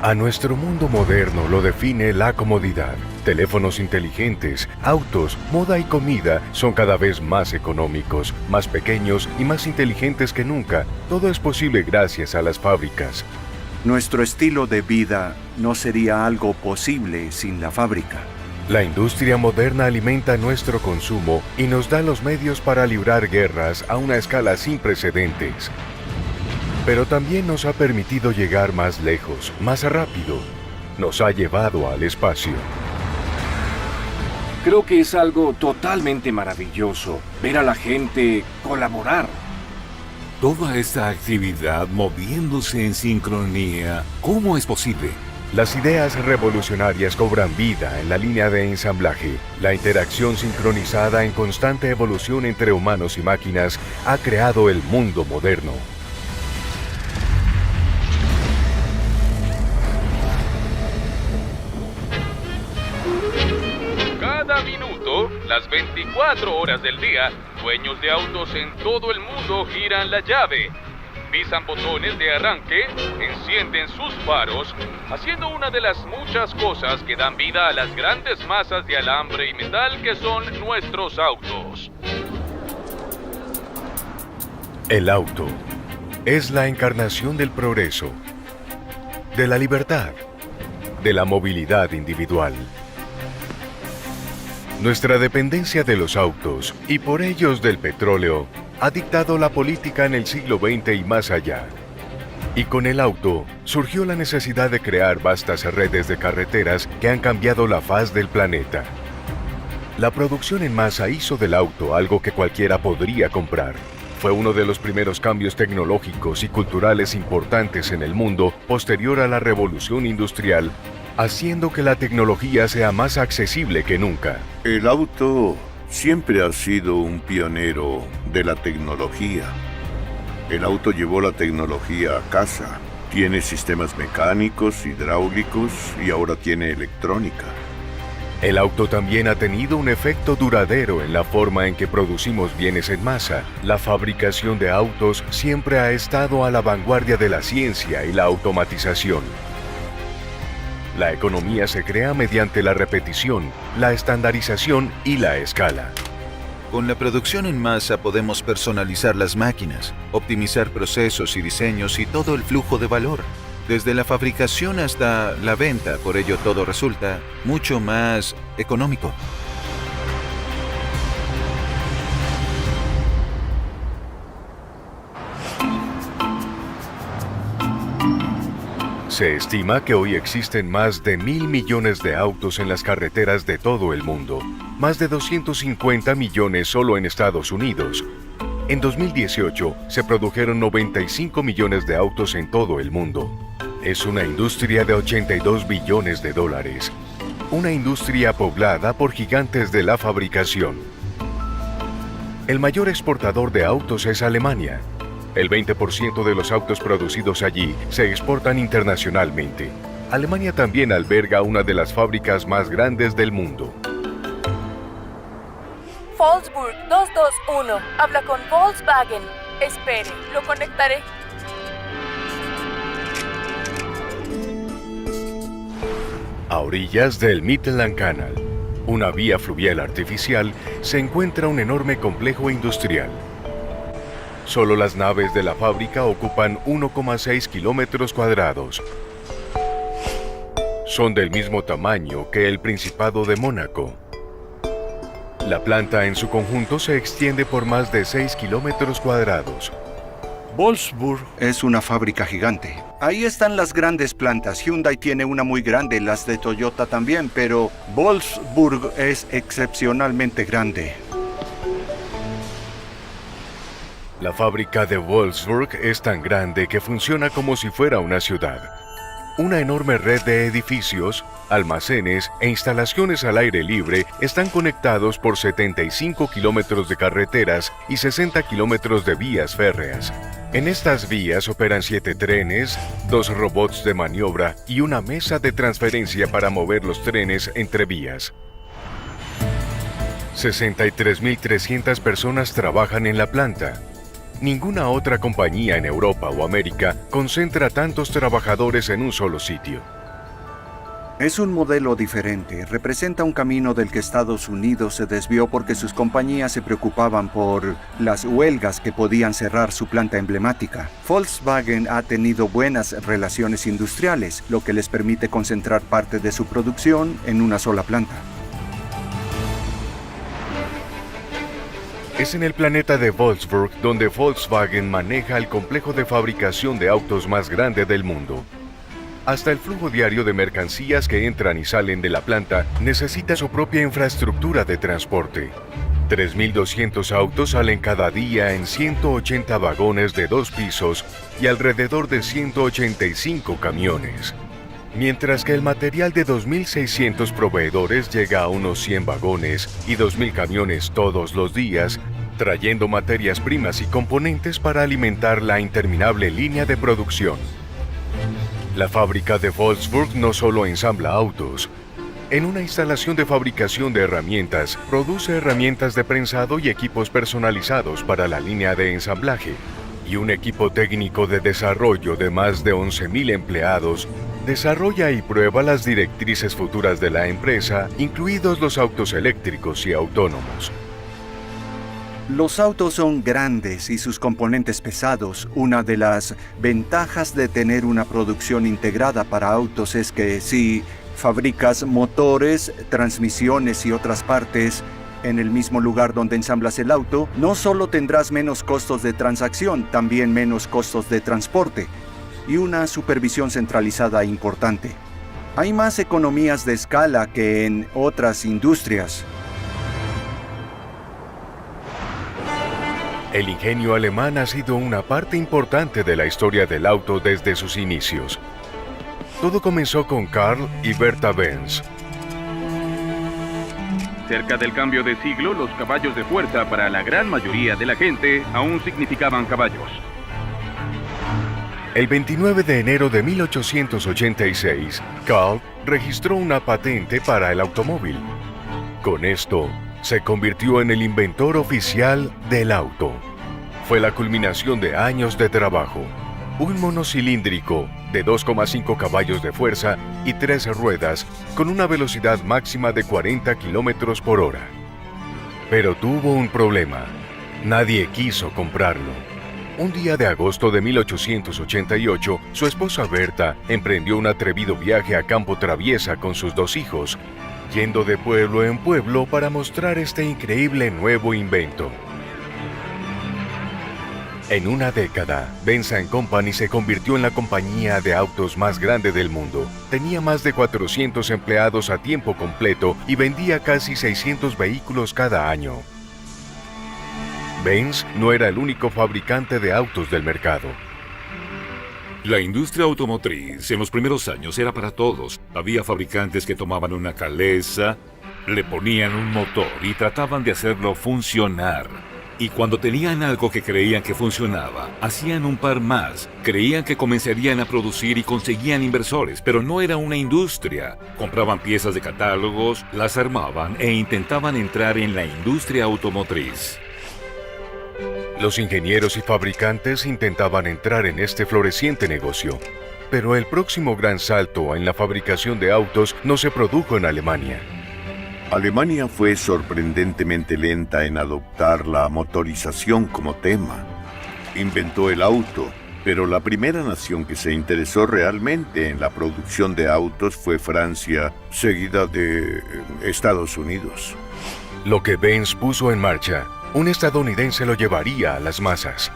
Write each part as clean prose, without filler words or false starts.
A nuestro mundo moderno lo define la comodidad. Teléfonos inteligentes, autos, moda y comida son cada vez más económicos, más pequeños y más inteligentes que nunca. Todo es posible gracias a las fábricas. Nuestro estilo de vida no sería algo posible sin la fábrica. La industria moderna alimenta nuestro consumo y nos da los medios para librar guerras a una escala sin precedentes. Pero también nos ha permitido llegar más lejos, más rápido. Nos ha llevado al espacio. Creo que es algo totalmente maravilloso ver a la gente colaborar. Toda esta actividad moviéndose en sincronía, ¿cómo es posible? Las ideas revolucionarias cobran vida en la línea de ensamblaje. La interacción sincronizada en constante evolución entre humanos y máquinas ha creado el mundo moderno. Cada minuto, las 24 horas del día, dueños de autos en todo el mundo giran la llave, pisan botones de arranque, encienden sus faros, haciendo una de las muchas cosas que dan vida a las grandes masas de alambre y metal que son nuestros autos. El auto es la encarnación del progreso, de la libertad, de la movilidad individual. Nuestra dependencia de los autos, y por ellos del petróleo, ha dictado la política en el siglo XX y más allá. Y con el auto, surgió la necesidad de crear vastas redes de carreteras que han cambiado la faz del planeta. La producción en masa hizo del auto algo que cualquiera podría comprar. Fue uno de los primeros cambios tecnológicos y culturales importantes en el mundo posterior a la revolución industrial, haciendo que la tecnología sea más accesible que nunca. El auto siempre ha sido un pionero de la tecnología. El auto llevó la tecnología a casa. Tiene sistemas mecánicos, hidráulicos y ahora tiene electrónica. El auto también ha tenido un efecto duradero en la forma en que producimos bienes en masa. La fabricación de autos siempre ha estado a la vanguardia de la ciencia y la automatización. La economía se crea mediante la repetición, la estandarización y la escala. Con la producción en masa podemos personalizar las máquinas, optimizar procesos y diseños y todo el flujo de valor, desde la fabricación hasta la venta. Por ello todo resulta mucho más económico. Se estima que hoy existen más de 1.000 millones de autos en las carreteras de todo el mundo, más de 250 millones solo en Estados Unidos. En 2018 se produjeron 95 millones de autos en todo el mundo. Es una industria de 82 billones de dólares. Una industria poblada por gigantes de la fabricación. El mayor exportador de autos es Alemania. El 20% de los autos producidos allí se exportan internacionalmente. Alemania también alberga una de las fábricas más grandes del mundo. Wolfsburg 221. Habla con Volkswagen. Espere, lo conectaré. A orillas del Mittelland Canal, una vía fluvial artificial, se encuentra un enorme complejo industrial. Solo las naves de la fábrica ocupan 1,6 kilómetros cuadrados. Son del mismo tamaño que el Principado de Mónaco. La planta en su conjunto se extiende por más de 6 kilómetros cuadrados. Wolfsburg es una fábrica gigante. Ahí están las grandes plantas. Hyundai tiene una muy grande, las de Toyota también, pero Wolfsburg es excepcionalmente grande. La fábrica de Wolfsburg es tan grande que funciona como si fuera una ciudad. Una enorme red de edificios, almacenes e instalaciones al aire libre están conectados por 75 kilómetros de carreteras y 60 kilómetros de vías férreas. En estas vías operan 7 trenes, 2 robots de maniobra y una mesa de transferencia para mover los trenes entre vías. 63.300 personas trabajan en la planta. Ninguna otra compañía en Europa o América concentra tantos trabajadores en un solo sitio. Es un modelo diferente. Representa un camino del que Estados Unidos se desvió porque sus compañías se preocupaban por las huelgas que podían cerrar su planta emblemática. Volkswagen ha tenido buenas relaciones industriales, lo que les permite concentrar parte de su producción en una sola planta. Es en el planeta de Wolfsburg donde Volkswagen maneja el complejo de fabricación de autos más grande del mundo. Hasta el flujo diario de mercancías que entran y salen de la planta necesita su propia infraestructura de transporte. 3.200 autos salen cada día en 180 vagones de 2 pisos y alrededor de 185 camiones. Mientras que el material de 2.600 proveedores llega a unos 100 vagones y 2.000 camiones todos los días, trayendo materias primas y componentes para alimentar la interminable línea de producción. La fábrica de Wolfsburg no solo ensambla autos. En una instalación de fabricación de herramientas, produce herramientas de prensado y equipos personalizados para la línea de ensamblaje. Y un equipo técnico de desarrollo de más de 11.000 empleados desarrolla y prueba las directrices futuras de la empresa, incluidos los autos eléctricos y autónomos. Los autos son grandes y sus componentes pesados. Una de las ventajas de tener una producción integrada para autos es que si fabricas motores, transmisiones y otras partes en el mismo lugar donde ensamblas el auto, no solo tendrás menos costos de transacción, también menos costos de transporte y una supervisión centralizada importante. Hay más economías de escala que en otras industrias. El ingenio alemán ha sido una parte importante de la historia del auto desde sus inicios. Todo comenzó con Karl y Bertha Benz. Cerca del cambio de siglo, los caballos de fuerza para la gran mayoría de la gente aún significaban caballos. El 29 de enero de 1886, Karl registró una patente para el automóvil. Con esto, se convirtió en el inventor oficial del auto. Fue la culminación de años de trabajo. Un monocilíndrico de 2,5 caballos de fuerza y 3 ruedas con una velocidad máxima de 40 kilómetros por hora. Pero tuvo un problema. Nadie quiso comprarlo. Un día de agosto de 1888, su esposa Bertha emprendió un atrevido viaje a campo traviesa con sus 2 hijos, yendo de pueblo en pueblo para mostrar este increíble nuevo invento. En una década, Benz & Company se convirtió en la compañía de autos más grande del mundo. Tenía más de 400 empleados a tiempo completo y vendía casi 600 vehículos cada año. Benz no era el único fabricante de autos del mercado. La industria automotriz en los primeros años era para todos. Había fabricantes que tomaban una calesa, le ponían un motor y trataban de hacerlo funcionar. Y cuando tenían algo que creían que funcionaba, hacían un par más. Creían que comenzarían a producir y conseguían inversores, pero no era una industria. Compraban piezas de catálogos, las armaban e intentaban entrar en la industria automotriz. Los ingenieros y fabricantes intentaban entrar en este floreciente negocio, pero el próximo gran salto en la fabricación de autos no se produjo en Alemania. Alemania fue sorprendentemente lenta en adoptar la motorización como tema. Inventó el auto, pero la primera nación que se interesó realmente en la producción de autos fue Francia, seguida de Estados Unidos. Lo que Benz puso en marcha, un estadounidense lo llevaría a las masas.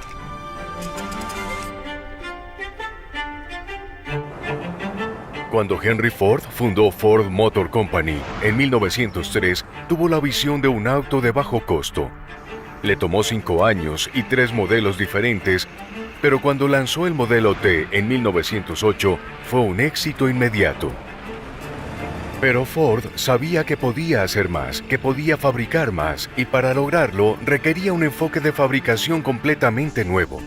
Cuando Henry Ford fundó Ford Motor Company en 1903, tuvo la visión de un auto de bajo costo. Le tomó 5 años y 3 modelos diferentes, pero cuando lanzó el modelo T en 1908, fue un éxito inmediato. Pero Ford sabía que podía hacer más, que podía fabricar más, y para lograrlo requería un enfoque de fabricación completamente nuevo.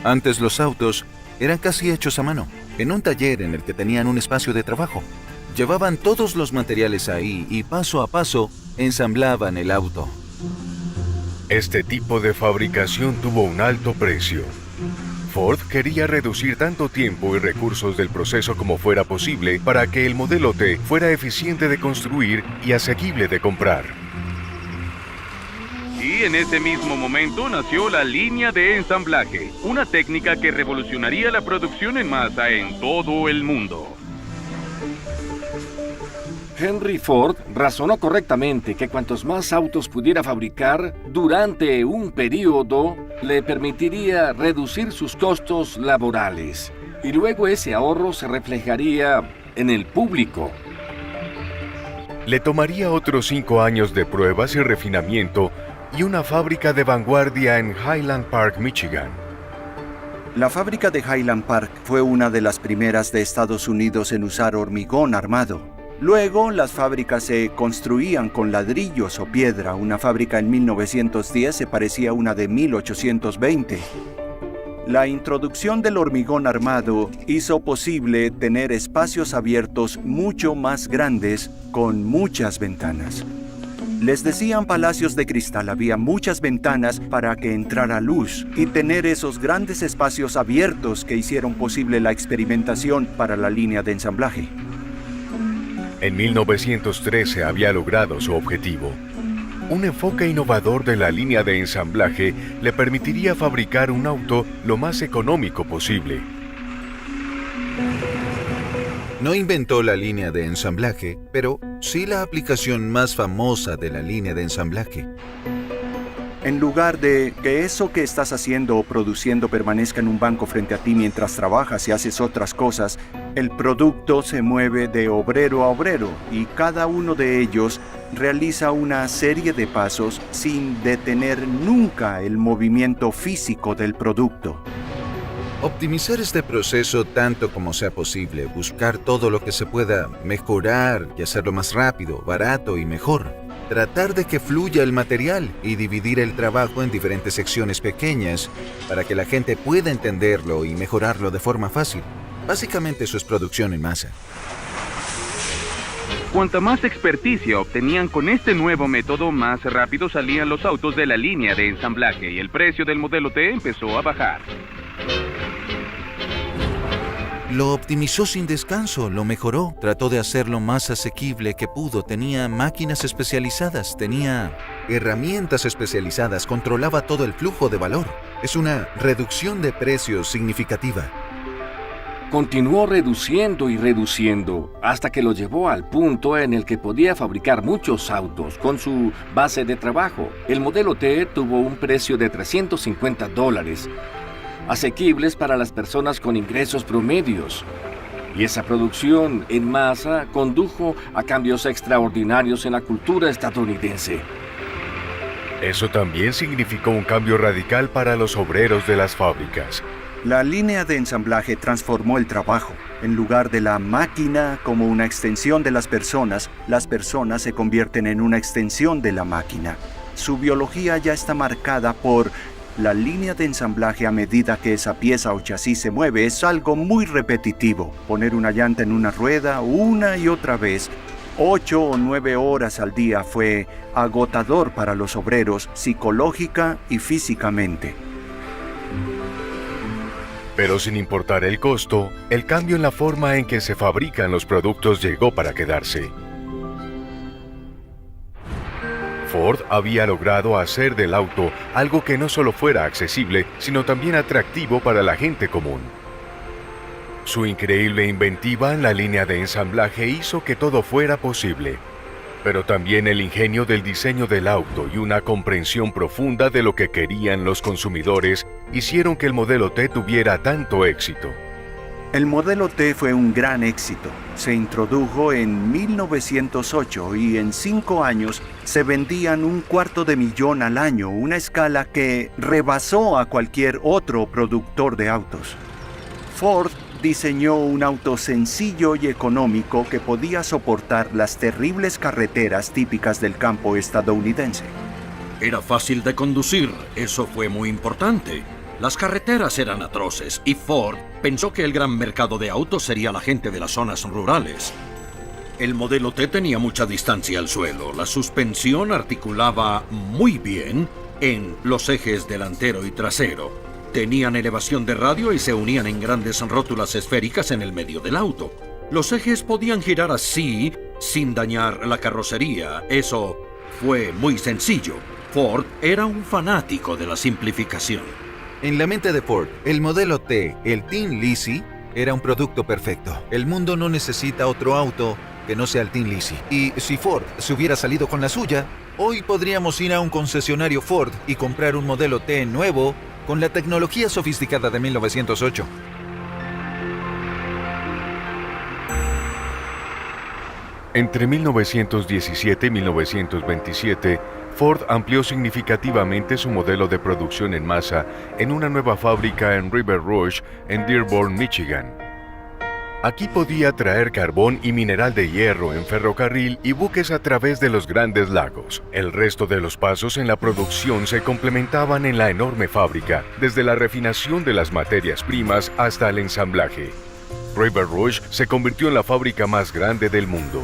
Antes los autos eran casi hechos a mano, en un taller en el que tenían un espacio de trabajo. Llevaban todos los materiales ahí y paso a paso ensamblaban el auto. Este tipo de fabricación tuvo un alto precio. Ford quería reducir tanto tiempo y recursos del proceso como fuera posible para que el modelo T fuera eficiente de construir y asequible de comprar. Y en ese mismo momento nació la línea de ensamblaje, una técnica que revolucionaría la producción en masa en todo el mundo. Henry Ford razonó correctamente que cuantos más autos pudiera fabricar durante un periodo le permitiría reducir sus costos laborales. Y luego ese ahorro se reflejaría en el público. Le tomaría otros 5 años de pruebas y refinamiento y una fábrica de vanguardia en Highland Park, Michigan. La fábrica de Highland Park fue una de las primeras de Estados Unidos en usar hormigón armado. Luego, las fábricas se construían con ladrillos o piedra. Una fábrica en 1910 se parecía a una de 1820. La introducción del hormigón armado hizo posible tener espacios abiertos mucho más grandes con muchas ventanas. Les decían palacios de cristal, había muchas ventanas para que entrara luz y tener esos grandes espacios abiertos que hicieron posible la experimentación para la línea de ensamblaje. En 1913 había logrado su objetivo. Un enfoque innovador de la línea de ensamblaje le permitiría fabricar un auto lo más económico posible. No inventó la línea de ensamblaje, pero sí la aplicación más famosa de la línea de ensamblaje. En lugar de que eso que estás haciendo o produciendo permanezca en un banco frente a ti mientras trabajas y haces otras cosas, el producto se mueve de obrero a obrero y cada uno de ellos realiza una serie de pasos sin detener nunca el movimiento físico del producto. Optimizar este proceso tanto como sea posible, buscar todo lo que se pueda mejorar y hacerlo más rápido, barato y mejor. Tratar de que fluya el material y dividir el trabajo en diferentes secciones pequeñas para que la gente pueda entenderlo y mejorarlo de forma fácil. Básicamente eso es producción en masa. Cuanta más experticia obtenían con este nuevo método, más rápido salían los autos de la línea de ensamblaje y el precio del modelo T empezó a bajar. Lo optimizó sin descanso, lo mejoró, trató de hacerlo más asequible que pudo, tenía máquinas especializadas, tenía herramientas especializadas, controlaba todo el flujo de valor. Es una reducción de precios significativa. Continuó reduciendo y reduciendo hasta que lo llevó al punto en el que podía fabricar muchos autos con su base de trabajo. El modelo T tuvo un precio de $350, asequibles para las personas con ingresos promedios. Y esa producción en masa condujo a cambios extraordinarios en la cultura estadounidense. Eso también significó un cambio radical para los obreros de las fábricas. La línea de ensamblaje transformó el trabajo. En lugar de la máquina como una extensión de las personas se convierten en una extensión de la máquina. Su biología ya está marcada por la línea de ensamblaje. A medida que esa pieza o chasis se mueve, es algo muy repetitivo. Poner una llanta en una rueda una y otra vez, 8 o 9 horas al día, fue agotador para los obreros psicológica y físicamente. Pero sin importar el costo, el cambio en la forma en que se fabrican los productos llegó para quedarse. Ford había logrado hacer del auto algo que no solo fuera accesible, sino también atractivo para la gente común. Su increíble inventiva en la línea de ensamblaje hizo que todo fuera posible, pero también el ingenio del diseño del auto y una comprensión profunda de lo que querían los consumidores hicieron que el modelo T tuviera tanto éxito. El modelo T fue un gran éxito. Se introdujo en 1908 y en 5 años se vendían 250,000 al año, una escala que rebasó a cualquier otro productor de autos. Ford diseñó un auto sencillo y económico que podía soportar las terribles carreteras típicas del campo estadounidense. Era fácil de conducir, eso fue muy importante. Las carreteras eran atroces y Ford pensó que el gran mercado de autos sería la gente de las zonas rurales. El modelo T tenía mucha distancia al suelo, la suspensión articulaba muy bien en los ejes delantero y trasero. Tenían elevación de radio y se unían en grandes rótulas esféricas en el medio del auto. Los ejes podían girar así sin dañar la carrocería. Eso fue muy sencillo. Ford era un fanático de la simplificación. En la mente de Ford, el modelo T, el Tin Lizzy, era un producto perfecto. El mundo no necesita otro auto que no sea el Tin Lizzy. Y si Ford se hubiera salido con la suya, hoy podríamos ir a un concesionario Ford y comprar un modelo T nuevo con la tecnología sofisticada de 1908. Entre 1917 y 1927, Ford amplió significativamente su modelo de producción en masa en una nueva fábrica en River Rouge, en Dearborn, Michigan. Aquí podía traer carbón y mineral de hierro en ferrocarril y buques a través de los grandes lagos. El resto de los pasos en la producción se complementaban en la enorme fábrica, desde la refinación de las materias primas hasta el ensamblaje. River Rouge se convirtió en la fábrica más grande del mundo.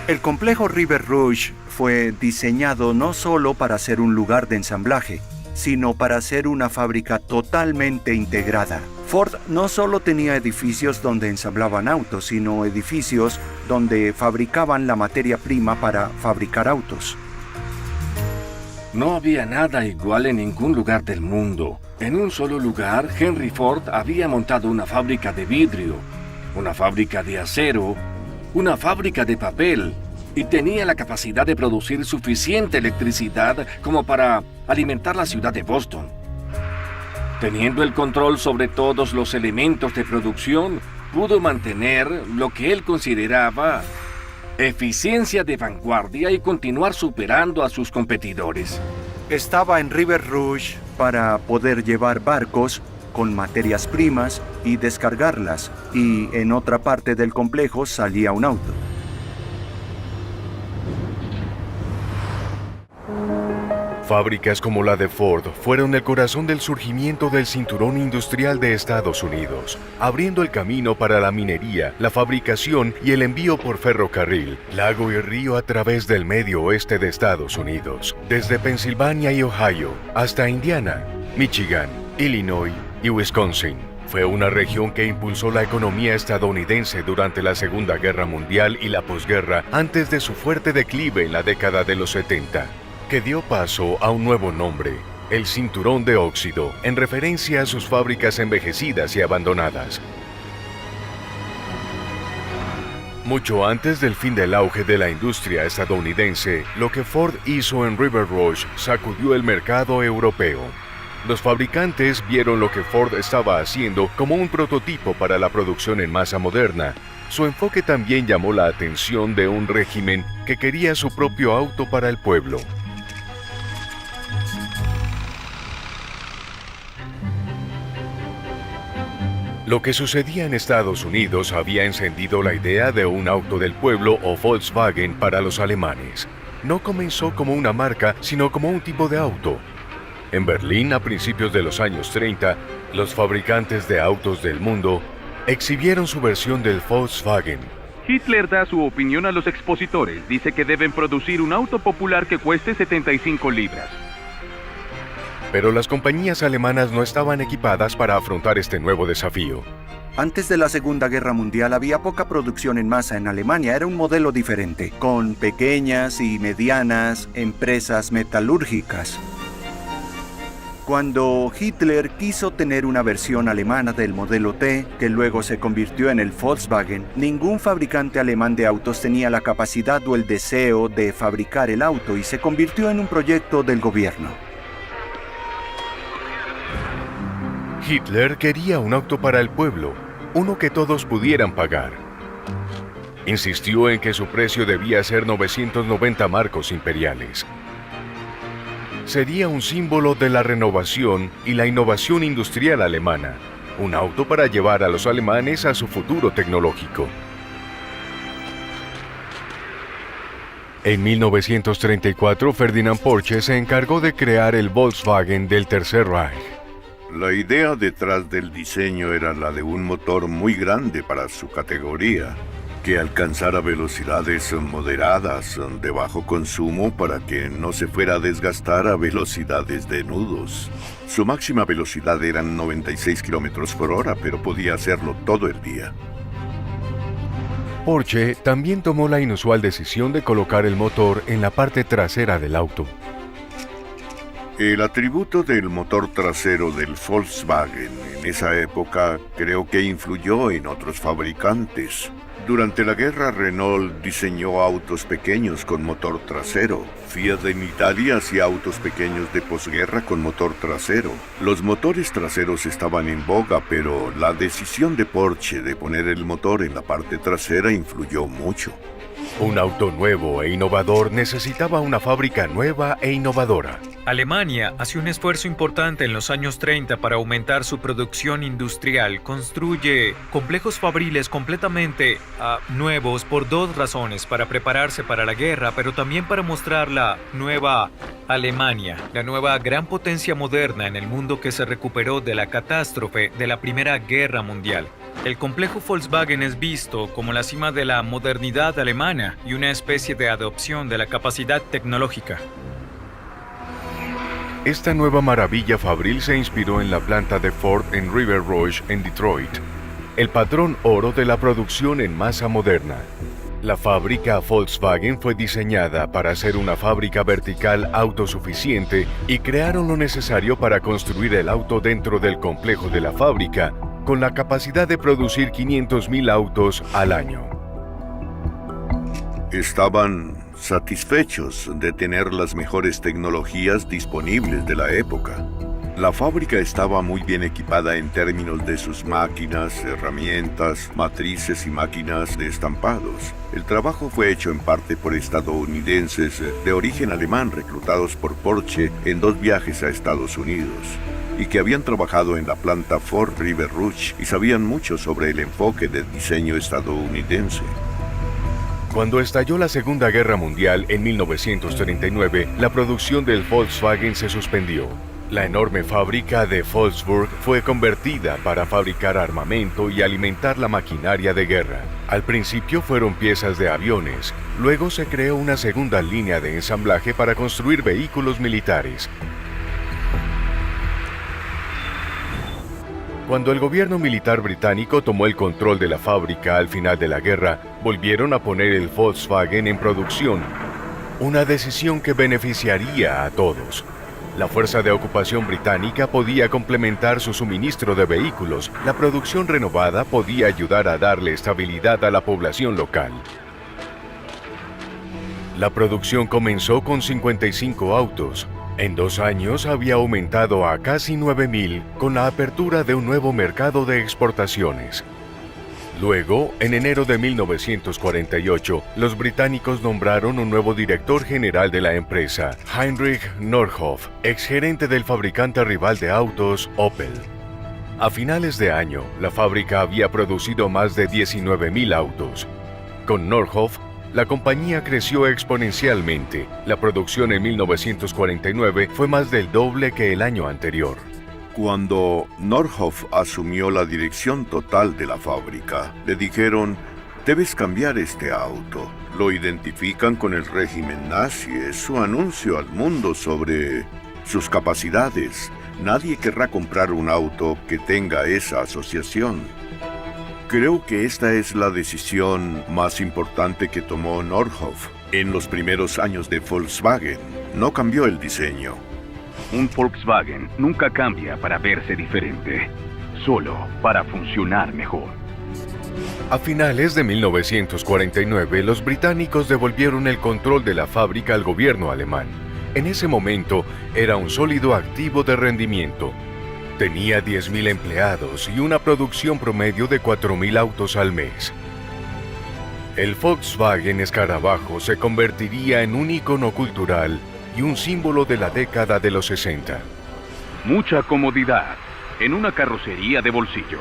El complejo River Rouge fue diseñado no solo para ser un lugar de ensamblaje, sino para ser una fábrica totalmente integrada. Ford no solo tenía edificios donde ensamblaban autos, sino edificios donde fabricaban la materia prima para fabricar autos. No había nada igual en ningún lugar del mundo. En un solo lugar, Henry Ford había montado una fábrica de vidrio, una fábrica de acero, una fábrica de papel, y tenía la capacidad de producir suficiente electricidad como para alimentar la ciudad de Boston. Teniendo el control sobre todos los elementos de producción, pudo mantener lo que él consideraba eficiencia de vanguardia y continuar superando a sus competidores. Estaba en River Rouge para poder llevar barcos con materias primas y descargarlas, y en otra parte del complejo salía un auto. Fábricas como la de Ford fueron el corazón del surgimiento del cinturón industrial de Estados Unidos, abriendo el camino para la minería, la fabricación y el envío por ferrocarril, lago y río a través del medio oeste de Estados Unidos, desde Pensilvania y Ohio hasta Indiana, Michigan, Illinois y Wisconsin. Fue una región que impulsó la economía estadounidense durante la Segunda Guerra Mundial y la posguerra antes de su fuerte declive en la década de los 70. Que dio paso a un nuevo nombre, el Cinturón de Óxido, en referencia a sus fábricas envejecidas y abandonadas. Mucho antes del fin del auge de la industria estadounidense, lo que Ford hizo en River Rouge sacudió el mercado europeo. Los fabricantes vieron lo que Ford estaba haciendo como un prototipo para la producción en masa moderna. Su enfoque también llamó la atención de un régimen que quería su propio auto para el pueblo. Lo que sucedía en Estados Unidos había encendido la idea de un auto del pueblo o Volkswagen para los alemanes. No comenzó como una marca, sino como un tipo de auto. En Berlín, a principios de los años 30, los fabricantes de autos del mundo exhibieron su versión del Volkswagen. Hitler da su opinión a los expositores. Dice que deben producir un auto popular que cueste 75 libras. Pero las compañías alemanas no estaban equipadas para afrontar este nuevo desafío. Antes de la Segunda Guerra Mundial había poca producción en masa en Alemania. Era un modelo diferente, con pequeñas y medianas empresas metalúrgicas. Cuando Hitler quiso tener una versión alemana del modelo T, que luego se convirtió en el Volkswagen, ningún fabricante alemán de autos tenía la capacidad o el deseo de fabricar el auto y se convirtió en un proyecto del gobierno. Hitler quería un auto para el pueblo, uno que todos pudieran pagar. Insistió en que su precio debía ser 990 marcos imperiales. Sería un símbolo de la renovación y la innovación industrial alemana, un auto para llevar a los alemanes a su futuro tecnológico. En 1934, Ferdinand Porsche se encargó de crear el Volkswagen del Tercer Reich. La idea detrás del diseño era la de un motor muy grande para su categoría, que alcanzara velocidades moderadas de bajo consumo para que no se fuera a desgastar a velocidades de nudos. Su máxima velocidad eran 96 kilómetros por hora, pero podía hacerlo todo el día. Porsche también tomó la inusual decisión de colocar el motor en la parte trasera del auto. El atributo del motor trasero del Volkswagen en esa época creo que influyó en otros fabricantes. Durante la guerra, Renault diseñó autos pequeños con motor trasero. Fiat en Italia hacía autos pequeños de posguerra con motor trasero. Los motores traseros estaban en boga, pero la decisión de Porsche de poner el motor en la parte trasera influyó mucho. Un auto nuevo e innovador necesitaba una fábrica nueva e innovadora. Alemania hace un esfuerzo importante en los años 30 para aumentar su producción industrial. Construye complejos fabriles completamente nuevos por dos razones: para prepararse para la guerra, pero también para mostrar la nueva Alemania, la nueva gran potencia moderna en el mundo que se recuperó de la catástrofe de la Primera Guerra Mundial. El complejo Volkswagen es visto como la cima de la modernidad alemana y una especie de adopción de la capacidad tecnológica. Esta nueva maravilla fabril se inspiró en la planta de Ford en River Rouge, en Detroit, el patrón oro de la producción en masa moderna. La fábrica Volkswagen fue diseñada para ser una fábrica vertical autosuficiente y crearon lo necesario para construir el auto dentro del complejo de la fábrica, con la capacidad de producir 500,000 autos al año. Estaban satisfechos de tener las mejores tecnologías disponibles de la época. La fábrica estaba muy bien equipada en términos de sus máquinas, herramientas, matrices y máquinas de estampados. El trabajo fue hecho en parte por estadounidenses de origen alemán reclutados por Porsche en 2 viajes a Estados Unidos, y que habían trabajado en la planta Ford River Rouge y sabían mucho sobre el enfoque de diseño estadounidense. Cuando estalló la Segunda Guerra Mundial en 1939, la producción del Volkswagen se suspendió. La enorme fábrica de Wolfsburg fue convertida para fabricar armamento y alimentar la maquinaria de guerra. Al principio fueron piezas de aviones, luego se creó una segunda línea de ensamblaje para construir vehículos militares. Cuando el gobierno militar británico tomó el control de la fábrica al final de la guerra, volvieron a poner el Volkswagen en producción, una decisión que beneficiaría a todos. La fuerza de ocupación británica podía complementar su suministro de vehículos, la producción renovada podía ayudar a darle estabilidad a la población local. La producción comenzó con 55 autos. En 2 años había aumentado a casi 9,000 con la apertura de un nuevo mercado de exportaciones. Luego, en enero de 1948, los británicos nombraron un nuevo director general de la empresa, Heinrich Nordhoff, exgerente del fabricante rival de autos Opel. A finales de año, la fábrica había producido más de 19,000 autos. Con Nordhoff, la compañía creció exponencialmente. La producción en 1949 fue más del doble que el año anterior. Cuando Nordhoff asumió la dirección total de la fábrica, le dijeron: debes cambiar este auto. Lo identifican con el régimen nazi, es su anuncio al mundo sobre sus capacidades. Nadie querrá comprar un auto que tenga esa asociación. Creo que esta es la decisión más importante que tomó Nordhoff. En los primeros años de Volkswagen, no cambió el diseño. Un Volkswagen nunca cambia para verse diferente, solo para funcionar mejor. A finales de 1949, los británicos devolvieron el control de la fábrica al gobierno alemán. En ese momento, era un sólido activo de rendimiento. Tenía 10,000 empleados y una producción promedio de 4,000 autos al mes. El Volkswagen Escarabajo se convertiría en un ícono cultural y un símbolo de la década de los 60. Mucha comodidad en una carrocería de bolsillo.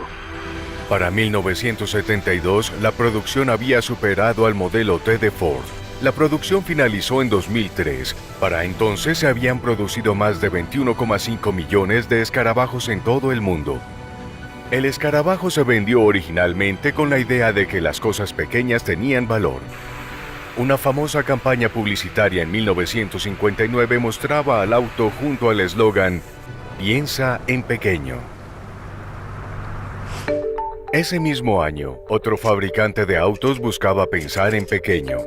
Para 1972, la producción había superado al modelo T de Ford. La producción finalizó en 2003. Para entonces se habían producido más de 21,5 millones de escarabajos en todo el mundo. El escarabajo se vendió originalmente con la idea de que las cosas pequeñas tenían valor. Una famosa campaña publicitaria en 1959 mostraba al auto junto al eslogan "Piensa en pequeño". Ese mismo año, otro fabricante de autos buscaba pensar en pequeño.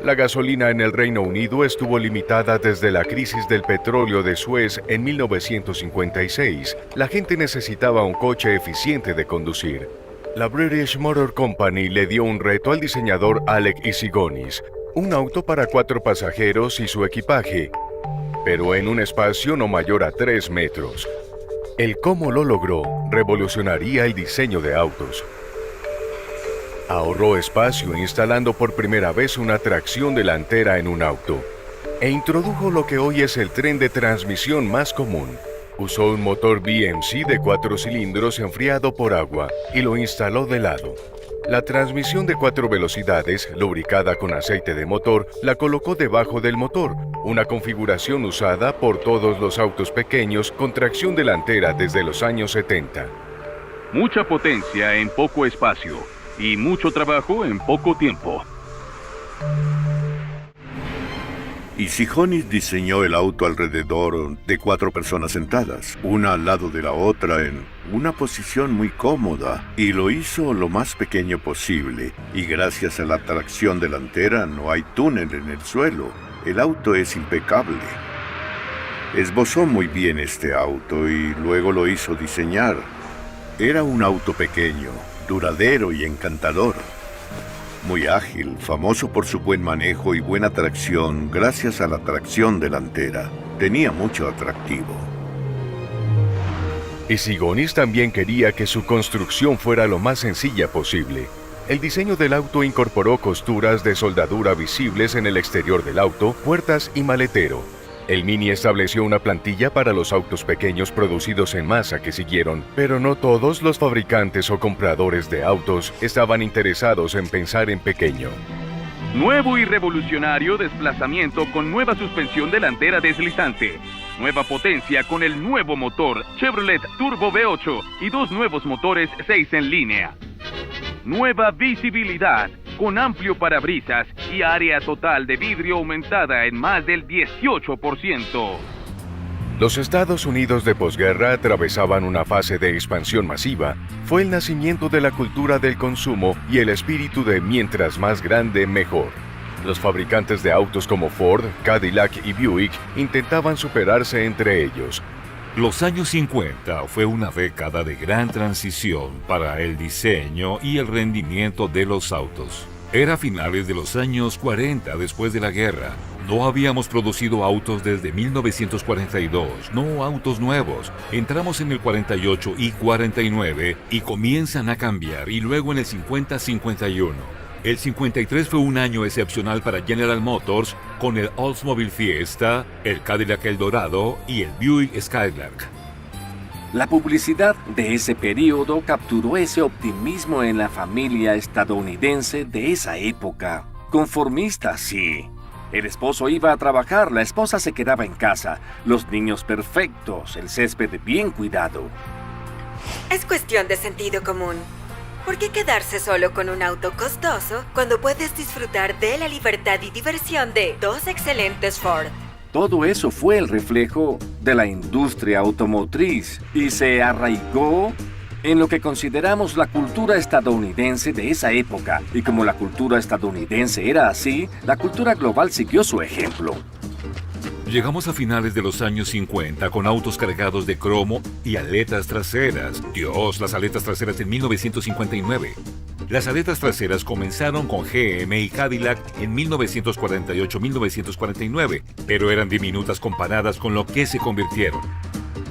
La gasolina en el Reino Unido estuvo limitada desde la crisis del petróleo de Suez en 1956. La gente necesitaba un coche eficiente de conducir. La British Motor Company le dio un reto al diseñador Alec Issigonis, un auto para 4 pasajeros y su equipaje, pero en un espacio no mayor a 3 metros. El cómo lo logró revolucionaría el diseño de autos. Ahorró espacio instalando por primera vez una tracción delantera en un auto e introdujo lo que hoy es el tren de transmisión más común. Usó un motor BMC de 4 cilindros enfriado por agua y lo instaló de lado. La transmisión de 4 velocidades, lubricada con aceite de motor, la colocó debajo del motor, una configuración usada por todos los autos pequeños con tracción delantera desde los años 70. Mucha potencia en poco espacio y mucho trabajo en poco tiempo. Issigonis diseñó el auto alrededor de 4 personas sentadas, una al lado de la otra en una posición muy cómoda, y lo hizo lo más pequeño posible, y gracias a la tracción delantera no hay túnel en el suelo. El auto es impecable. Esbozó muy bien este auto y luego lo hizo diseñar. Era un auto pequeño, duradero y encantador. Muy ágil, famoso por su buen manejo y buena tracción gracias a la tracción delantera. Tenía mucho atractivo. Issigonis también quería que su construcción fuera lo más sencilla posible. El diseño del auto incorporó costuras de soldadura visibles en el exterior del auto, puertas y maletero. El Mini estableció una plantilla para los autos pequeños producidos en masa que siguieron, pero no todos los fabricantes o compradores de autos estaban interesados en pensar en pequeño. Nuevo y revolucionario desplazamiento con nueva suspensión delantera deslizante. Nueva potencia con el nuevo motor Chevrolet Turbo V8 y 2 nuevos motores 6 en línea. Nueva visibilidad con amplio parabrisas y área total de vidrio aumentada en más del 18%. Los Estados Unidos de posguerra atravesaban una fase de expansión masiva. Fue el nacimiento de la cultura del consumo y el espíritu de mientras más grande, mejor. Los fabricantes de autos como Ford, Cadillac y Buick intentaban superarse entre ellos. Los años 50 fue una década de gran transición para el diseño y el rendimiento de los autos. Era finales de los años 40 después de la guerra. No habíamos producido autos desde 1942, no autos nuevos. Entramos en el 48 y 49 y comienzan a cambiar, y luego en el 50-51. El 53 fue un año excepcional para General Motors con el Oldsmobile Fiesta, el Cadillac Eldorado y el Buick Skylark. La publicidad de ese periodo capturó ese optimismo en la familia estadounidense de esa época. Conformista, sí. El esposo iba a trabajar, la esposa se quedaba en casa, los niños perfectos, el césped bien cuidado. Es cuestión de sentido común. ¿Por qué quedarse solo con un auto costoso cuando puedes disfrutar de la libertad y diversión de 2 excelentes Ford? Todo eso fue el reflejo de la industria automotriz y se arraigó en lo que consideramos la cultura estadounidense de esa época. Y como la cultura estadounidense era así, la cultura global siguió su ejemplo. Llegamos a finales de los años 50 con autos cargados de cromo y aletas traseras. Dios, las aletas traseras en 1959. Las aletas traseras comenzaron con GM y Cadillac en 1948-1949, pero eran diminutas comparadas con lo que se convirtieron.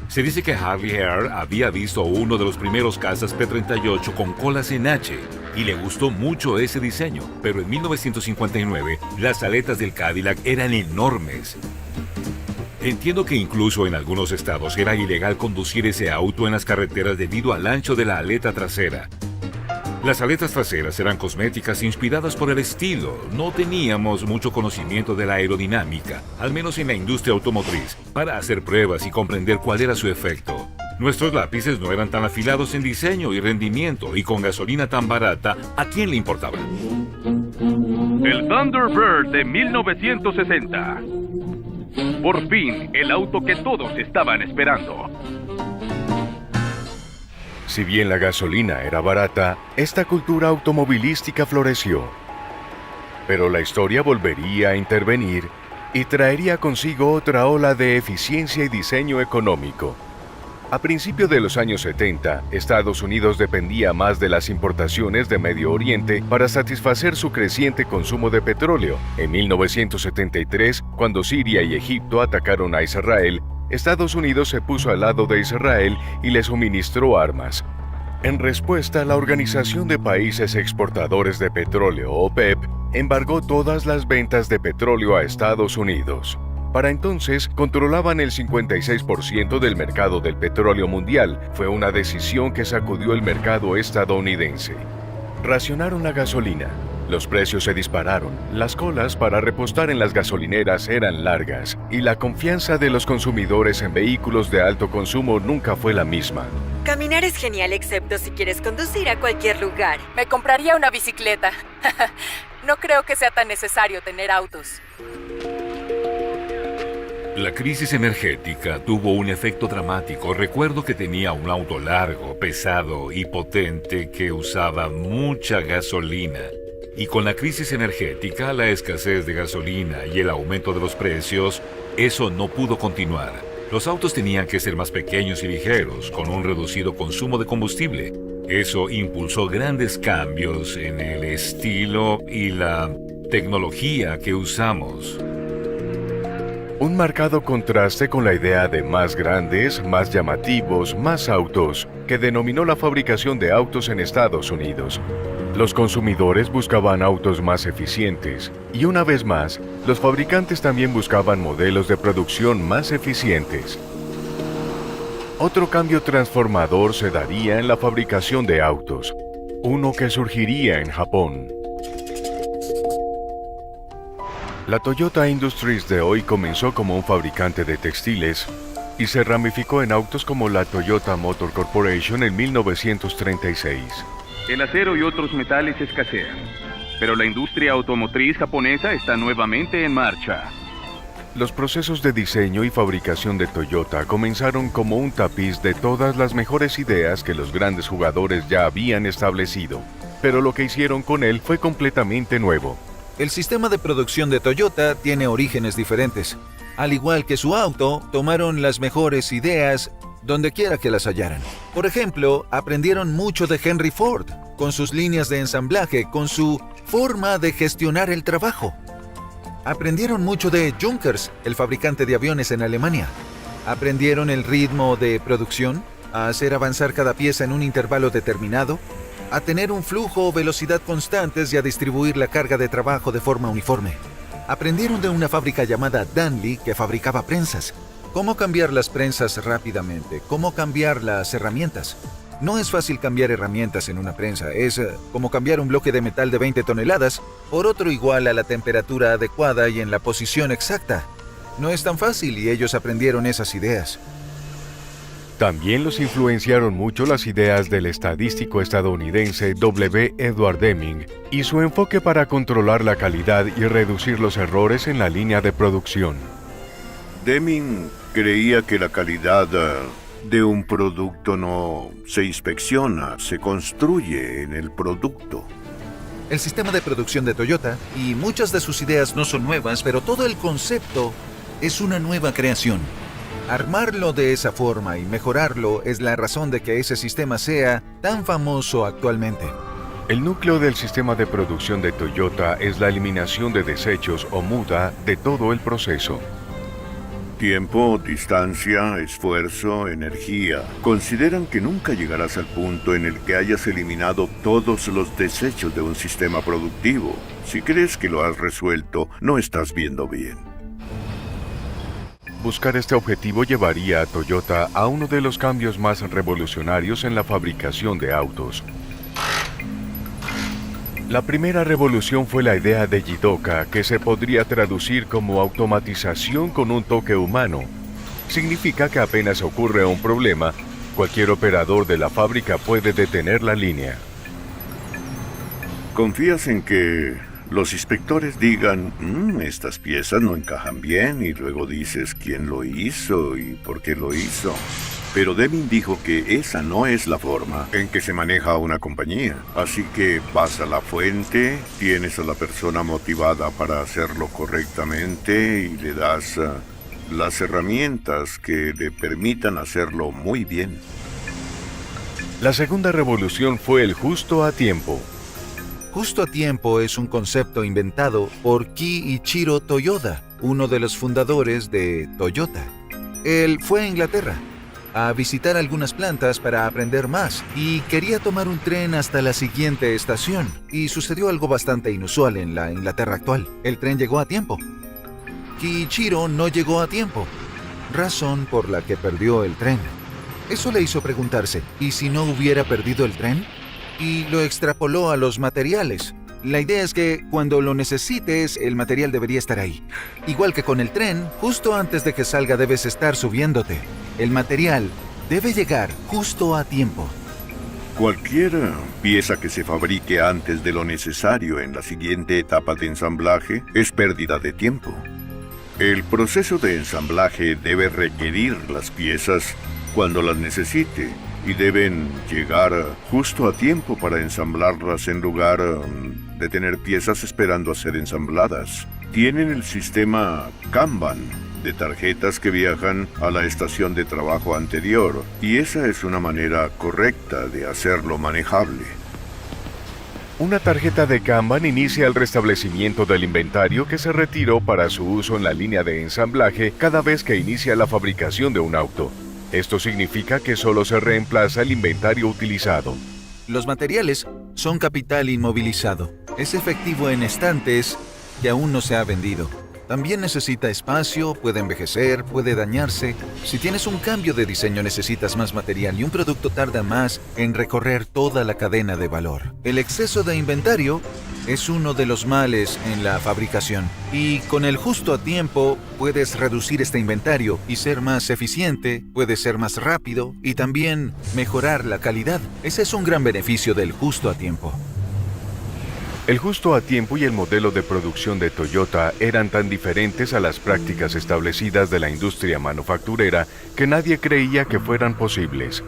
Se dice que Harley Hare había visto uno de los primeros Cazas P38 con colas en H y le gustó mucho ese diseño, pero en 1959 las aletas del Cadillac eran enormes. Entiendo que incluso en algunos estados era ilegal conducir ese auto en las carreteras debido al ancho de la aleta trasera. Las aletas traseras eran cosméticas inspiradas por el estilo. No teníamos mucho conocimiento de la aerodinámica, al menos en la industria automotriz, para hacer pruebas y comprender cuál era su efecto. Nuestros lápices no eran tan afilados en diseño y rendimiento, y con gasolina tan barata, ¿a quién le importaba? El Thunderbird de 1960. Por fin, el auto que todos estaban esperando. Si bien la gasolina era barata, esta cultura automovilística floreció. Pero la historia volvería a intervenir y traería consigo otra ola de eficiencia y diseño económico. A principios de los años 70, Estados Unidos dependía más de las importaciones de Medio Oriente para satisfacer su creciente consumo de petróleo. En 1973, cuando Siria y Egipto atacaron a Israel, Estados Unidos se puso al lado de Israel y le suministró armas. En respuesta, la Organización de Países Exportadores de Petróleo, OPEP, embargó todas las ventas de petróleo a Estados Unidos. Para entonces, controlaban el 56% del mercado del petróleo mundial. Fue una decisión que sacudió el mercado estadounidense. Racionaron la gasolina. Los precios se dispararon, las colas para repostar en las gasolineras eran largas, y la confianza de los consumidores en vehículos de alto consumo nunca fue la misma. Caminar es genial excepto si quieres conducir a cualquier lugar. Me compraría una bicicleta. No creo que sea tan necesario tener autos. La crisis energética tuvo un efecto dramático. Recuerdo que tenía un auto largo, pesado y potente que usaba mucha gasolina. Y con la crisis energética, la escasez de gasolina y el aumento de los precios, eso no pudo continuar. Los autos tenían que ser más pequeños y ligeros, con un reducido consumo de combustible. Eso impulsó grandes cambios en el estilo y la tecnología que usamos. Un marcado contraste con la idea de más grandes, más llamativos, más autos, que denominó la fabricación de autos en Estados Unidos. Los consumidores buscaban autos más eficientes, y una vez más, los fabricantes también buscaban modelos de producción más eficientes. Otro cambio transformador se daría en la fabricación de autos, uno que surgiría en Japón. La Toyota Industries de hoy comenzó como un fabricante de textiles y se ramificó en autos como la Toyota Motor Corporation en 1936. El acero y otros metales escasean, pero la industria automotriz japonesa está nuevamente en marcha. Los procesos de diseño y fabricación de Toyota comenzaron como un tapiz de todas las mejores ideas que los grandes jugadores ya habían establecido, pero lo que hicieron con él fue completamente nuevo. El sistema de producción de Toyota tiene orígenes diferentes. Al igual que su auto, tomaron las mejores ideas donde quiera que las hallaran. Por ejemplo, aprendieron mucho de Henry Ford, con sus líneas de ensamblaje, con su forma de gestionar el trabajo. Aprendieron mucho de Junkers, el fabricante de aviones en Alemania. Aprendieron el ritmo de producción, a hacer avanzar cada pieza en un intervalo determinado, a tener un flujo o velocidad constantes y a distribuir la carga de trabajo de forma uniforme. Aprendieron de una fábrica llamada Danley que fabricaba prensas. Cómo cambiar las prensas rápidamente, cómo cambiar las herramientas. No es fácil cambiar herramientas en una prensa, es como cambiar un bloque de metal de 20 toneladas por otro igual a la temperatura adecuada y en la posición exacta. No es tan fácil y ellos aprendieron esas ideas. También los influenciaron mucho las ideas del estadístico estadounidense W. Edward Deming y su enfoque para controlar la calidad y reducir los errores en la línea de producción. Deming creía que la calidad de un producto no se inspecciona, se construye en el producto. El sistema de producción de Toyota y muchas de sus ideas no son nuevas, pero todo el concepto es una nueva creación. Armarlo de esa forma y mejorarlo es la razón de que ese sistema sea tan famoso actualmente. El núcleo del sistema de producción de Toyota es la eliminación de desechos o muda de todo el proceso. Tiempo, distancia, esfuerzo, energía. Consideran que nunca llegarás al punto en el que hayas eliminado todos los desechos de un sistema productivo. Si crees que lo has resuelto, no estás viendo bien. Buscar este objetivo llevaría a Toyota a uno de los cambios más revolucionarios en la fabricación de autos. La primera revolución fue la idea de Jidoka, que se podría traducir como automatización con un toque humano. Significa que apenas ocurre un problema, Cualquier operador de la fábrica puede detener la línea. Confías en que los inspectores digan, estas piezas no encajan bien, y luego dices quién lo hizo y por qué lo hizo. Pero Deming dijo que esa no es la forma en que se maneja una compañía. Así que vas a la fuente, tienes a la persona motivada para hacerlo correctamente y le das las herramientas que le permitan hacerlo muy bien. La segunda revolución fue el justo a tiempo. Justo a tiempo es un concepto inventado por Kiichiro Toyoda, uno de los fundadores de Toyota. Él fue a Inglaterra a visitar algunas plantas para aprender más y quería tomar un tren hasta la siguiente estación. Y sucedió algo bastante inusual en la Inglaterra actual. El tren llegó a tiempo. Kiichiro no llegó a tiempo, razón por la que perdió el tren. Eso le hizo preguntarse, ¿y si no hubiera perdido el tren? Y lo extrapoló a los materiales. La idea es que cuando lo necesites, el material debería estar ahí. Igual que con el tren, justo antes de que salga debes estar subiéndote. El material debe llegar justo a tiempo. Cualquier pieza que se fabrique antes de lo necesario en la siguiente etapa de ensamblaje es pérdida de tiempo. El proceso de ensamblaje debe requerir las piezas cuando las necesite y deben llegar justo a tiempo para ensamblarlas en lugar de tener piezas esperando a ser ensambladas. Tienen el sistema Kanban de tarjetas que viajan a la estación de trabajo anterior, y esa es una manera correcta de hacerlo manejable. Una tarjeta de Kanban inicia el restablecimiento del inventario que se retiró para su uso en la línea de ensamblaje cada vez que inicia la fabricación de un auto. Esto significa que solo se reemplaza el inventario utilizado. Los materiales son capital inmovilizado. Es efectivo en estantes que aún no se ha vendido. También necesita espacio, puede envejecer, puede dañarse. Si tienes un cambio de diseño necesitas más material y un producto tarda más en recorrer toda la cadena de valor. El exceso de inventario es uno de los males en la fabricación. Y con el justo a tiempo puedes reducir este inventario y ser más eficiente, puedes ser más rápido y también mejorar la calidad. Ese es un gran beneficio del justo a tiempo. El justo a tiempo y el modelo de producción de Toyota eran tan diferentes a las prácticas establecidas de la industria manufacturera que nadie creía que fueran posibles.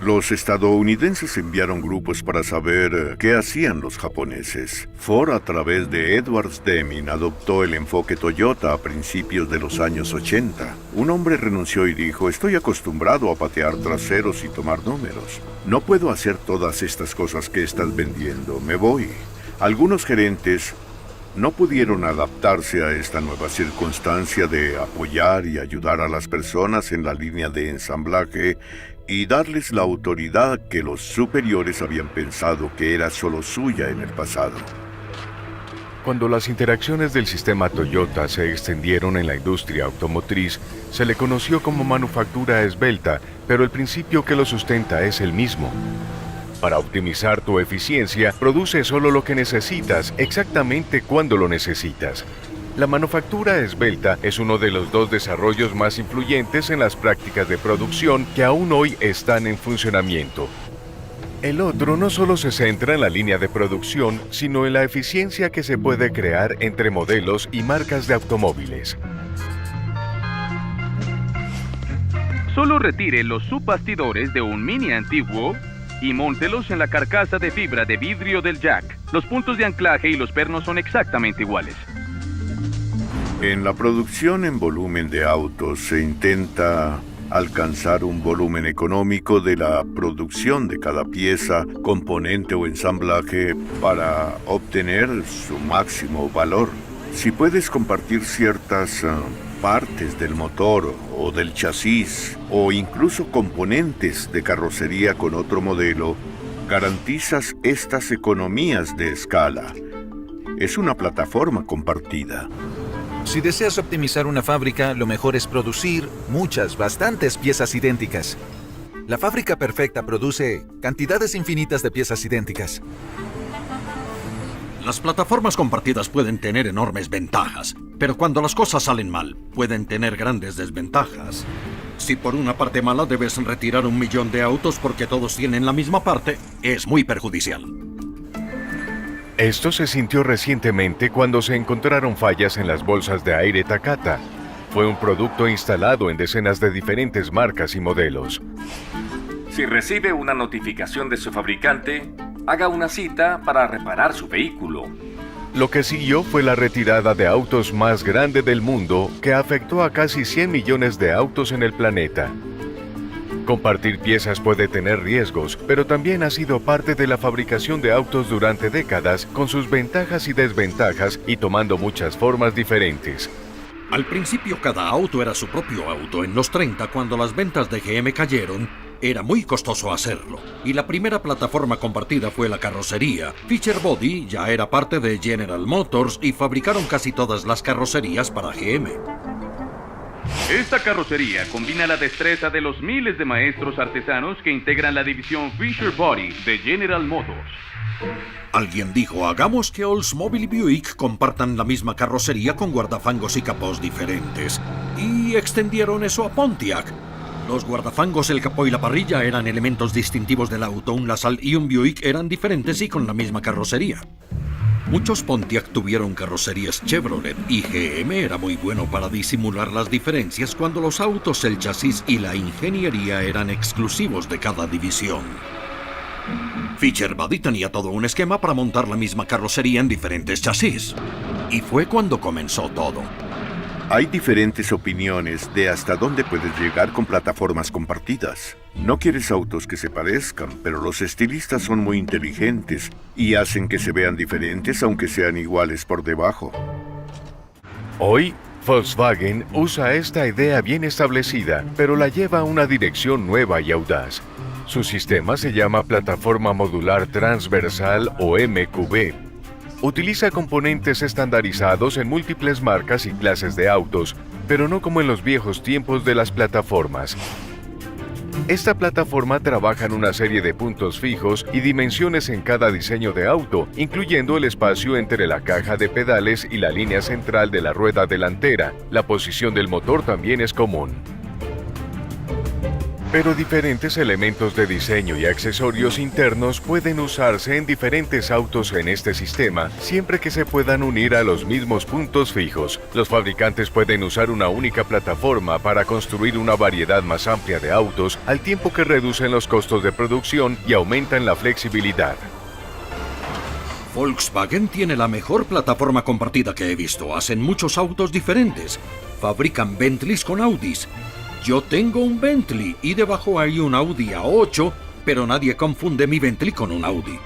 Los estadounidenses enviaron grupos para saber qué hacían los japoneses. Ford, a través de Edward Deming, adoptó el enfoque Toyota a principios de los años 80. Un hombre renunció y dijo, estoy acostumbrado a patear traseros y tomar números. No puedo hacer todas estas cosas que estás vendiendo, me voy. Algunos gerentes no pudieron adaptarse a esta nueva circunstancia de apoyar y ayudar a las personas en la línea de ensamblaje y darles la autoridad que los superiores habían pensado que era solo suya en el pasado. Cuando las interacciones del sistema Toyota se extendieron en la industria automotriz, se le conoció como manufactura esbelta, pero el principio que lo sustenta es el mismo. Para optimizar tu eficiencia, produce solo lo que necesitas, exactamente cuando lo necesitas. La manufactura esbelta es uno de los dos desarrollos más influyentes en las prácticas de producción que aún hoy están en funcionamiento. El otro no solo se centra en la línea de producción, sino en la eficiencia que se puede crear entre modelos y marcas de automóviles. Solo retire los subbastidores de un Mini antiguo y móntelos en la carcasa de fibra de vidrio del jack. Los puntos de anclaje y los pernos son exactamente iguales. En la producción en volumen de autos se intenta alcanzar un volumen económico de la producción de cada pieza, componente o ensamblaje para obtener su máximo valor. Si puedes compartir ciertas partes del motor o del chasis o incluso componentes de carrocería con otro modelo, garantizas estas economías de escala. Es una plataforma compartida. Si deseas optimizar una fábrica, lo mejor es producir bastantes piezas idénticas. La fábrica perfecta produce cantidades infinitas de piezas idénticas. Las plataformas compartidas pueden tener enormes ventajas, pero cuando las cosas salen mal, pueden tener grandes desventajas. Si por una parte mala debes retirar 1 millón de autos porque todos tienen la misma parte, es muy perjudicial. Esto se sintió recientemente cuando se encontraron fallas en las bolsas de aire Takata. Fue un producto instalado en decenas de diferentes marcas y modelos. Si recibe una notificación de su fabricante, haga una cita para reparar su vehículo. Lo que siguió fue la retirada de autos más grande del mundo, que afectó a casi 100 millones de autos en el planeta. Compartir piezas puede tener riesgos, pero también ha sido parte de la fabricación de autos durante décadas, con sus ventajas y desventajas y tomando muchas formas diferentes. Al principio cada auto era su propio auto. En los 30, cuando las ventas de GM cayeron, era muy costoso hacerlo. Y la primera plataforma compartida fue la carrocería. Fisher Body ya era parte de General Motors y fabricaron casi todas las carrocerías para GM. Esta carrocería combina la destreza de los miles de maestros artesanos que integran la división Fisher Body de General Motors. Alguien dijo, hagamos que Oldsmobile y Buick compartan la misma carrocería con guardafangos y capós diferentes. Y extendieron eso a Pontiac. Los guardafangos, el capó y la parrilla eran elementos distintivos del auto. Un LaSalle y un Buick eran diferentes y con la misma carrocería. Muchos Pontiac tuvieron carrocerías Chevrolet y GM era muy bueno para disimular las diferencias cuando los autos, el chasis y la ingeniería eran exclusivos de cada división. Fisher Body tenía todo un esquema para montar la misma carrocería en diferentes chasis. Y fue cuando comenzó todo. Hay diferentes opiniones de hasta dónde puedes llegar con plataformas compartidas. No quieres autos que se parezcan, pero los estilistas son muy inteligentes y hacen que se vean diferentes aunque sean iguales por debajo. Hoy, Volkswagen usa esta idea bien establecida, pero la lleva a una dirección nueva y audaz. Su sistema se llama Plataforma Modular Transversal o MQB. Utiliza componentes estandarizados en múltiples marcas y clases de autos, pero no como en los viejos tiempos de las plataformas. Esta plataforma trabaja en una serie de puntos fijos y dimensiones en cada diseño de auto, incluyendo el espacio entre la caja de pedales y la línea central de la rueda delantera. La posición del motor también es común. Pero diferentes elementos de diseño y accesorios internos pueden usarse en diferentes autos en este sistema, siempre que se puedan unir a los mismos puntos fijos. Los fabricantes pueden usar una única plataforma para construir una variedad más amplia de autos, al tiempo que reducen los costos de producción y aumentan la flexibilidad. Volkswagen tiene la mejor plataforma compartida que he visto. Hacen muchos autos diferentes. Fabrican Bentleys con Audis. Yo tengo un Bentley y debajo hay un Audi A8, pero nadie confunde mi Bentley con un Audi.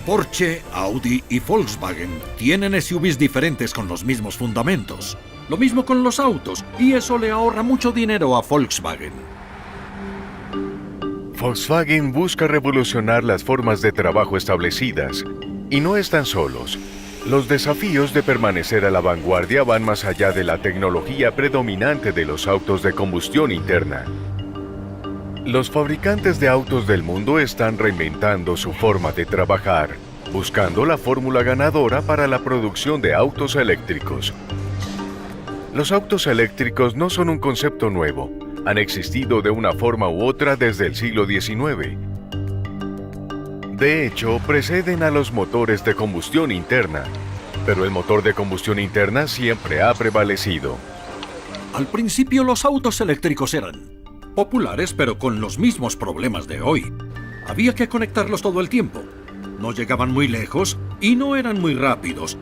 Porsche, Audi y Volkswagen tienen SUVs diferentes con los mismos fundamentos. Lo mismo con los autos, y eso le ahorra mucho dinero a Volkswagen. Volkswagen busca revolucionar las formas de trabajo establecidas, y no están solos. Los desafíos de permanecer a la vanguardia van más allá de la tecnología predominante de los autos de combustión interna. Los fabricantes de autos del mundo están reinventando su forma de trabajar, buscando la fórmula ganadora para la producción de autos eléctricos. Los autos eléctricos no son un concepto nuevo, han existido de una forma u otra desde el siglo XIX. De hecho, preceden a los motores de combustión interna, pero el motor de combustión interna siempre ha prevalecido. Al principio los autos eléctricos eran populares, pero con los mismos problemas de hoy. Había que conectarlos todo el tiempo. No llegaban muy lejos y no eran muy rápidos.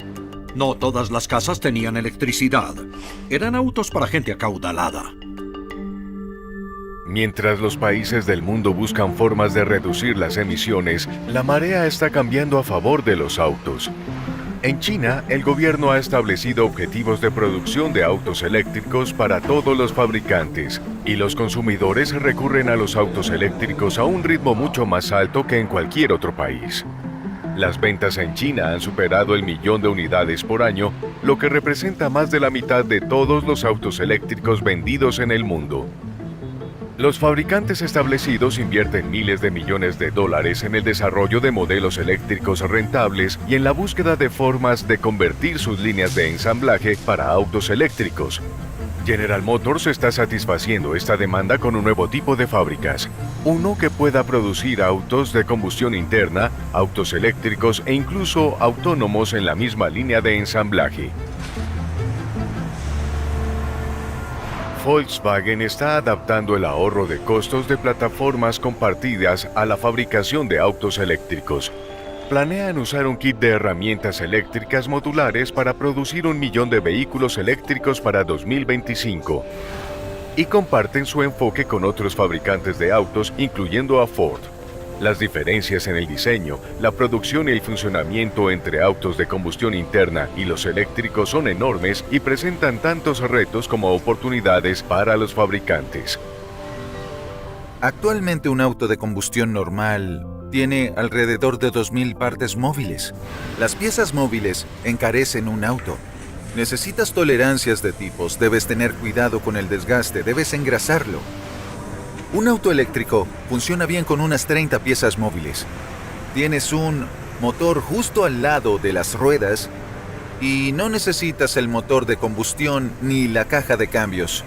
No todas las casas tenían electricidad. Eran autos para gente acaudalada. Mientras los países del mundo buscan formas de reducir las emisiones, la marea está cambiando a favor de los autos. En China, el gobierno ha establecido objetivos de producción de autos eléctricos para todos los fabricantes, y los consumidores recurren a los autos eléctricos a un ritmo mucho más alto que en cualquier otro país. Las ventas en China han superado el 1.000.000 de unidades por año, lo que representa más de la mitad de todos los autos eléctricos vendidos en el mundo. Los fabricantes establecidos invierten miles de millones de dólares en el desarrollo de modelos eléctricos rentables y en la búsqueda de formas de convertir sus líneas de ensamblaje para autos eléctricos. General Motors está satisfaciendo esta demanda con un nuevo tipo de fábricas. Uno que pueda producir autos de combustión interna, autos eléctricos e incluso autónomos en la misma línea de ensamblaje. Volkswagen está adaptando el ahorro de costos de plataformas compartidas a la fabricación de autos eléctricos. Planean usar un kit de herramientas eléctricas modulares para producir 1 millón de vehículos eléctricos para 2025. Y comparten su enfoque con otros fabricantes de autos, incluyendo a Ford. Las diferencias en el diseño, la producción y el funcionamiento entre autos de combustión interna y los eléctricos son enormes y presentan tantos retos como oportunidades para los fabricantes. Actualmente un auto de combustión normal tiene alrededor de 2.000 partes móviles. Las piezas móviles encarecen un auto. Necesitas tolerancias de tipos, debes tener cuidado con el desgaste, debes engrasarlo. Un auto eléctrico funciona bien con unas 30 piezas móviles. Tienes un motor justo al lado de las ruedas y no necesitas el motor de combustión ni la caja de cambios.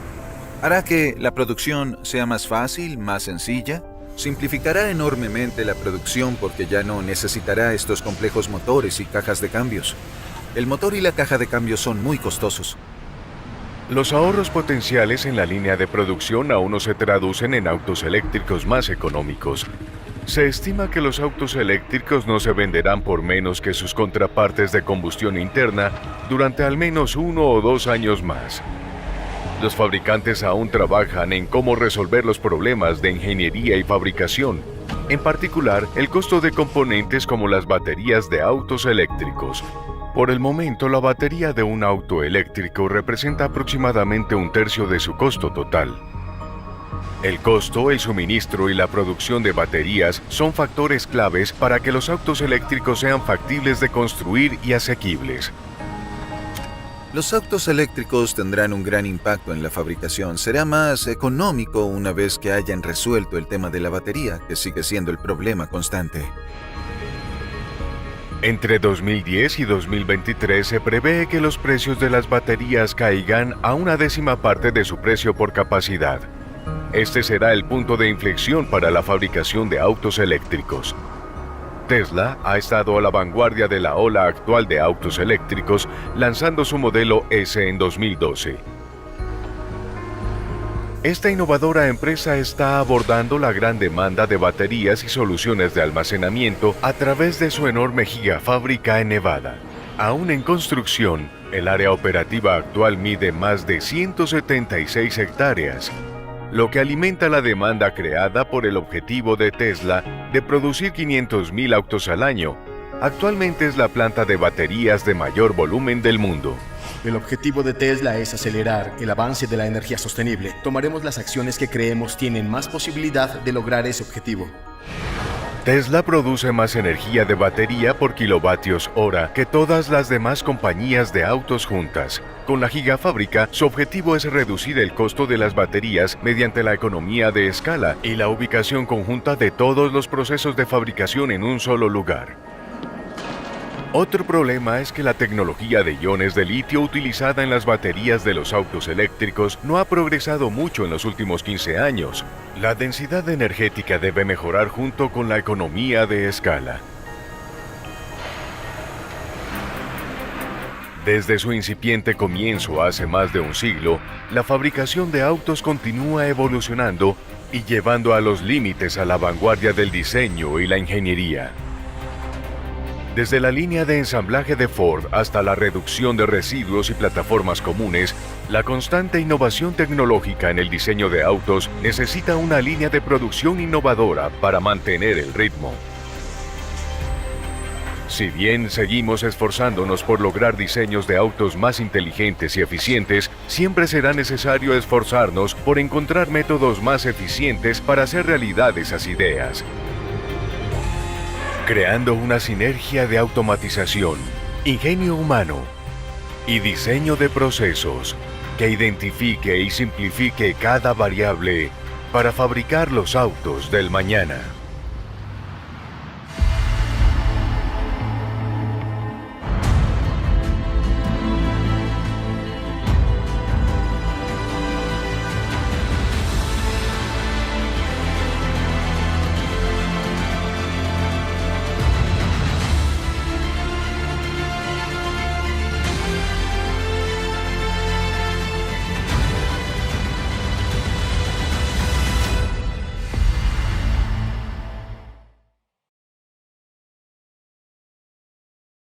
Hará que la producción sea más fácil, más sencilla. Simplificará enormemente la producción porque ya no necesitará estos complejos motores y cajas de cambios. El motor y la caja de cambios son muy costosos. Los ahorros potenciales en la línea de producción aún no se traducen en autos eléctricos más económicos. Se estima que los autos eléctricos no se venderán por menos que sus contrapartes de combustión interna durante al menos 1 o 2 años más. Los fabricantes aún trabajan en cómo resolver los problemas de ingeniería y fabricación, en particular el costo de componentes como las baterías de autos eléctricos. Por el momento, la batería de un auto eléctrico representa aproximadamente 1/3 de su costo total. El costo, el suministro y la producción de baterías son factores claves para que los autos eléctricos sean factibles de construir y asequibles. Los autos eléctricos tendrán un gran impacto en la fabricación. Será más económico una vez que hayan resuelto el tema de la batería, que sigue siendo el problema constante. Entre 2010 y 2023 se prevé que los precios de las baterías caigan a 1/10 parte de su precio por capacidad. Este será el punto de inflexión para la fabricación de autos eléctricos. Tesla ha estado a la vanguardia de la ola actual de autos eléctricos, lanzando su modelo S en 2012. Esta innovadora empresa está abordando la gran demanda de baterías y soluciones de almacenamiento a través de su enorme gigafábrica en Nevada. Aún en construcción, el área operativa actual mide más de 176 hectáreas, lo que alimenta la demanda creada por el objetivo de Tesla de producir 500,000 autos al año. Actualmente es la planta de baterías de mayor volumen del mundo. El objetivo de Tesla es acelerar el avance de la energía sostenible. Tomaremos las acciones que creemos tienen más posibilidad de lograr ese objetivo. Tesla produce más energía de batería por kilovatios hora que todas las demás compañías de autos juntas. Con la gigafábrica, su objetivo es reducir el costo de las baterías mediante la economía de escala y la ubicación conjunta de todos los procesos de fabricación en un solo lugar. Otro problema es que la tecnología de iones de litio utilizada en las baterías de los autos eléctricos no ha progresado mucho en los últimos 15 años. La densidad energética debe mejorar junto con la economía de escala. Desde su incipiente comienzo hace más de un siglo, la fabricación de autos continúa evolucionando y llevando a los límites a la vanguardia del diseño y la ingeniería. Desde la línea de ensamblaje de Ford hasta la reducción de residuos y plataformas comunes, la constante innovación tecnológica en el diseño de autos necesita una línea de producción innovadora para mantener el ritmo. Si bien seguimos esforzándonos por lograr diseños de autos más inteligentes y eficientes, siempre será necesario esforzarnos por encontrar métodos más eficientes para hacer realidad esas ideas. Creando una sinergia de automatización, ingenio humano y diseño de procesos que identifique y simplifique cada variable para fabricar los autos del mañana.